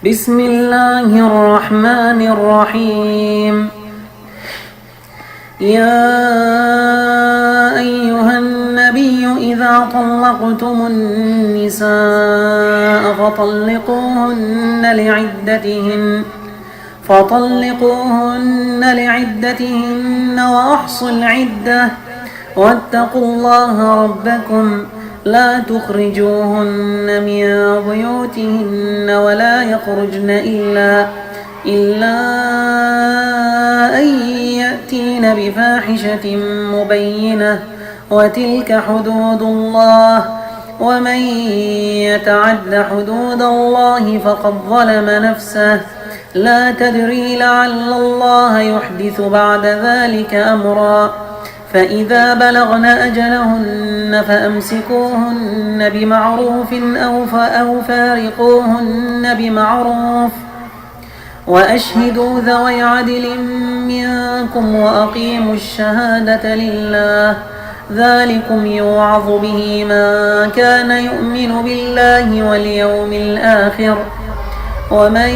بسم الله الرحمن الرحيم. يا أيها النبي إذا طلقتم النساء فطلقوهن لعدتهن وأحصوا العدة واتقوا الله ربكم لا تخرجوهن من بيوتهن ولا يخرجن إلا أن يأتين بفاحشة مبينة وتلك حدود الله ومن يتعد حدود الله فقد ظلم نفسه لا تدري لعل الله يحدث بعد ذلك أمرا. فإذا بلغن أجلهن فأمسكوهن بمعروف أو فارقوهن بمعروف وأشهدوا ذوي عدل منكم وأقيموا الشهادة لله ذلكم يوعظ به من كان يؤمن بالله واليوم الآخر ومن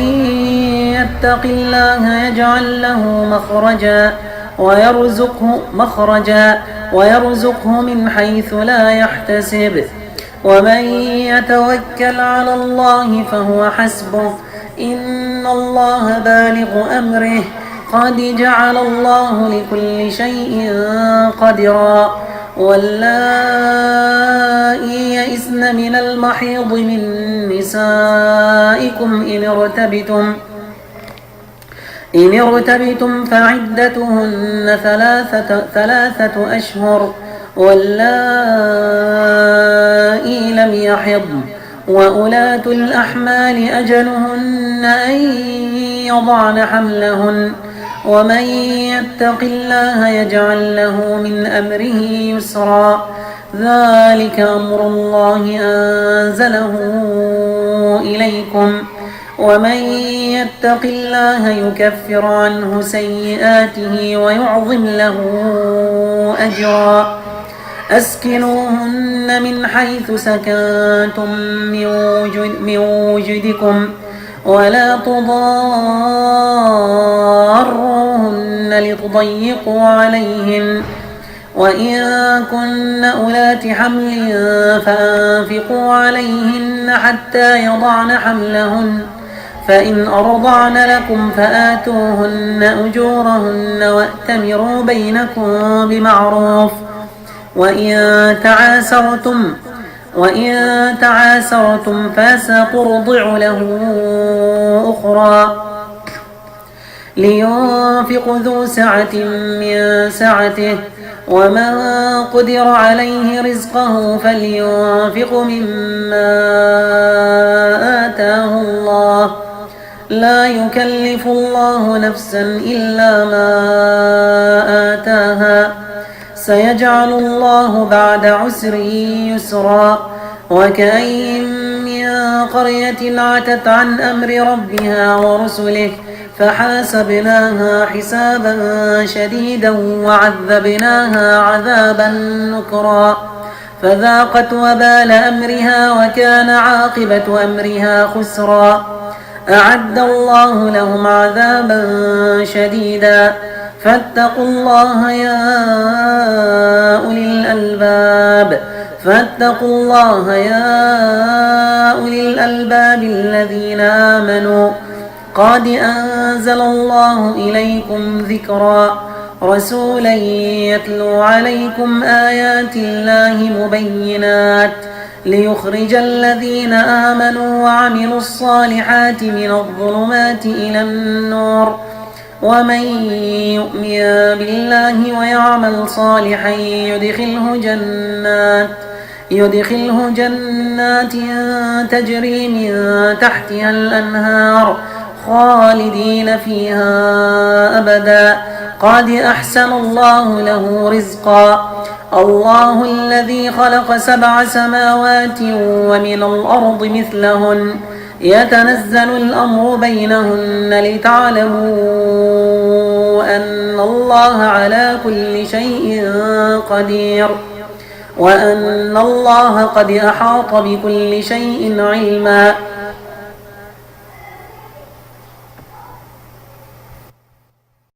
يتق الله يجعل له ويرزقه من حيث لا يحتسب ومن يتوكل على الله فهو حسبه إن الله بالغ أمره قد جعل الله لكل شيء قدرا. واللائي يئسن من المحيض من نسائكم إن ارتبتم فعدتهن ثلاثة أشهر واللائي لم يحضن وأولاة الأحمال أجلهن أن يضعن حملهن ومن يتق الله يجعل له من أمره يسرا ذلك أمر الله أنزله إليكم ومن يتق الله يكفر عنه سيئاته ويعظم له أجرا. أسكنوهن من حيث سكنتم من وجدكم ولا تضاروهن لتضيقوا عليهن وإن كن أولات حمل فأنفقوا عليهن حتى يضعن حملهن فإن أرضعن لكم فآتوهن أجورهن وأتمروا بينكم بمعروف وإن تعاسرتم فسترضع له أخرى لينفق ذو سعة من سعته ومن قدر عليه رزقه فلينفق مما آتاه الله لا يكلف الله نفسا إلا ما آتاها سيجعل الله بعد عسر يسرا. وكأين من قرية عتت عن أمر ربها ورسله فحاسبناها حسابا شديدا وعذبناها عذابا نكرا فذاقت وبال أمرها وكان عاقبة أمرها خسرا. أعد الله لهم عذابا شديدا فاتقوا الله يا أولي الألباب الذين آمنوا قد أنزل الله إليكم ذكرا رسولا يتلو عليكم آيات الله مبينات ليخرج الذين آمنوا وعملوا الصالحات من الظلمات إلى النور ومن يؤمن بالله ويعمل صالحا يدخله جنات تجري من تحتها الأنهار خالدين فيها أبدا قد أحسن الله له رزقا. الله الذي خلق 7 سماوات ومن الأرض مثلهن يتنزل الأمر بينهن لتعلموا أن الله على كل شيء قدير وأن الله قد أحاط بكل شيء علما